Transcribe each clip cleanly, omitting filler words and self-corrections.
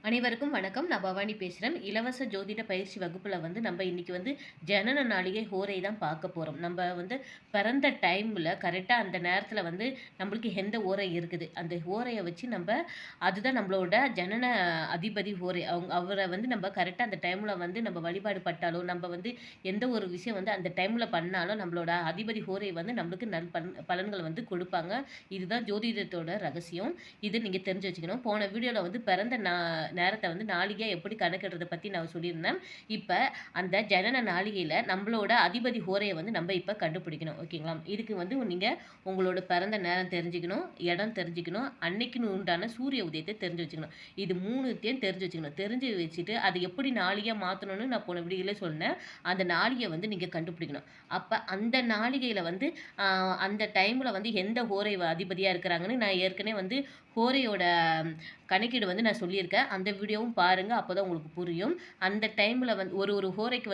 அனைவருக்கும் வணக்கம். நான் பவானி பேசுறேன். இலவச ஜோதிட பயிற்சி வகுப்புல நம்ம இன்னைக்கு ஜனன நாளிகை ஹோரை தான் பார்க்க போறோம். பிறந்த டைம்ல கரெக்ட்டா அந்த நேரத்துல நம்மளுக்கு எந்த ஹோரை இருக்குது. அந்த ஹோரைய வச்சு அதுதான் நம்மளோட ஜனன அதிபதி ஹோரை. அவர நம்ம கரெக்ட்டா அந்த டைம்ல நம்ம வழிபாடு பட்டாலோ, எந்த ஒரு விஷயம் அந்த டைம்ல பண்ணாலும் நம்மளோட அதிபதி ஹோரை நம்மளுக்கு பலன்கள் கொடுப்பாங்க. இதுதான் ஜோதிடத்தோட ரகசியம். இது நீங்க தெரிஞ்சு வச்சுக்கணும். போன வீடியோல பிறந்த நேரத்தை நாளிகை எப்படி கணக்கிடுறத பற்றி நான் சொல்லியிருந்தேன். இப்போ அந்த ஜனன நாளிகையில் நம்மளோட அதிபதி ஹோரையை நம்ம இப்போ கண்டுபிடிக்கணும். ஓகேங்களா? இதுக்கு நீங்கள் உங்களோட பிறந்த நேரம் தெரிஞ்சுக்கணும், இடம் தெரிஞ்சுக்கணும், அன்னைக்குன்னு உண்டான சூரிய உதயத்தை தெரிஞ்சு வச்சுக்கணும். இது மூணுத்தையும் தெரிஞ்சு வச்சுக்கணும். தெரிஞ்சு வச்சுட்டு அதை எப்படி நாளிகையாக மாற்றணும்னு நான் போன வீடியோவில் சொன்னேன். அந்த நாளிகை நீங்கள் கண்டுபிடிக்கணும். அப்போ அந்த நாளிகையில் அந்த டைமில் எந்த ஹோரை அதிபதியாக இருக்கிறாங்கன்னு நான் ஏற்கனவே ஹோரையோட கணக்கீடு நான் சொல்லியிருக்கேன். அந்த வீடியோவும் பாருங்கள். அப்போ தான் உங்களுக்கு புரியும். அந்த டைமில் ஒரு ஹோரைக்கு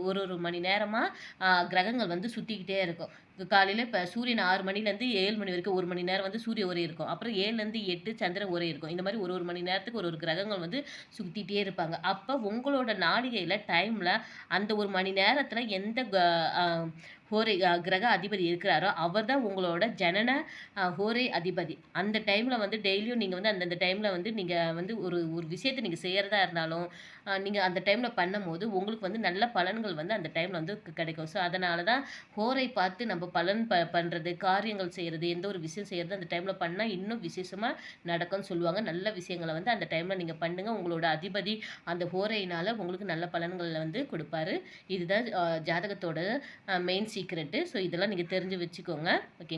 ஒரு மணி நேரமாக கிரகங்கள் சுற்றிக்கிட்டே இருக்கும். காலையில் இப்போ சூரியன் 6 மணிலேருந்து 7 மணி வரைக்கும் 1 மணி நேரம் சூரிய ஒரே இருக்கும். அப்புறம் 7லேருந்து 8 சந்திரன் ஒரே இருக்கும். இந்த மாதிரி ஒரு மணி நேரத்துக்கு ஒரு கிரகங்கள் சுற்றிட்டே இருப்பாங்க. அப்போ உங்களோட நாளிகையில் டைமில் அந்த 1 மணி நேரத்தில் எந்த ஹோரை கிரக அதிபதி இருக்கிறாரோ அவர் தான் உங்களோட ஜனன ஹோரை அதிபதி. அந்த டைமில் டெய்லியும் நீங்கள் அந்தந்த டைமில் நீங்கள் ஒரு விஷயத்தை நீங்கள் செய்கிறதா இருந்தாலும் நீங்கள் அந்த டைமில் பண்ணும்போது உங்களுக்கு நல்ல பலன்கள் அந்த டைமில் கிடைக்கும். ஸோ அதனால தான் ஹோரை பார்த்து நம்ம பலன் பண்ணுறது, காரியங்கள் செய்கிறது, எந்த ஒரு விஷயம் செய்கிறது அந்த டைமில் பண்ணால் இன்னும் விசேஷமாக நடக்கும்னு சொல்லுவாங்க. நல்ல விஷயங்களை அந்த டைமில் நீங்கள் பண்ணுங்கள். உங்களோட அதிபதி அந்த ஹோரையினால் உங்களுக்கு நல்ல பலன்களை கொடுப்பாரு. இதுதான் ஜாதகத்தோட மெயின் சீக்ரெட்டு. ஸோ இதெல்லாம் நீங்கள் தெரிஞ்சு வச்சுக்கோங்க. ஓகே.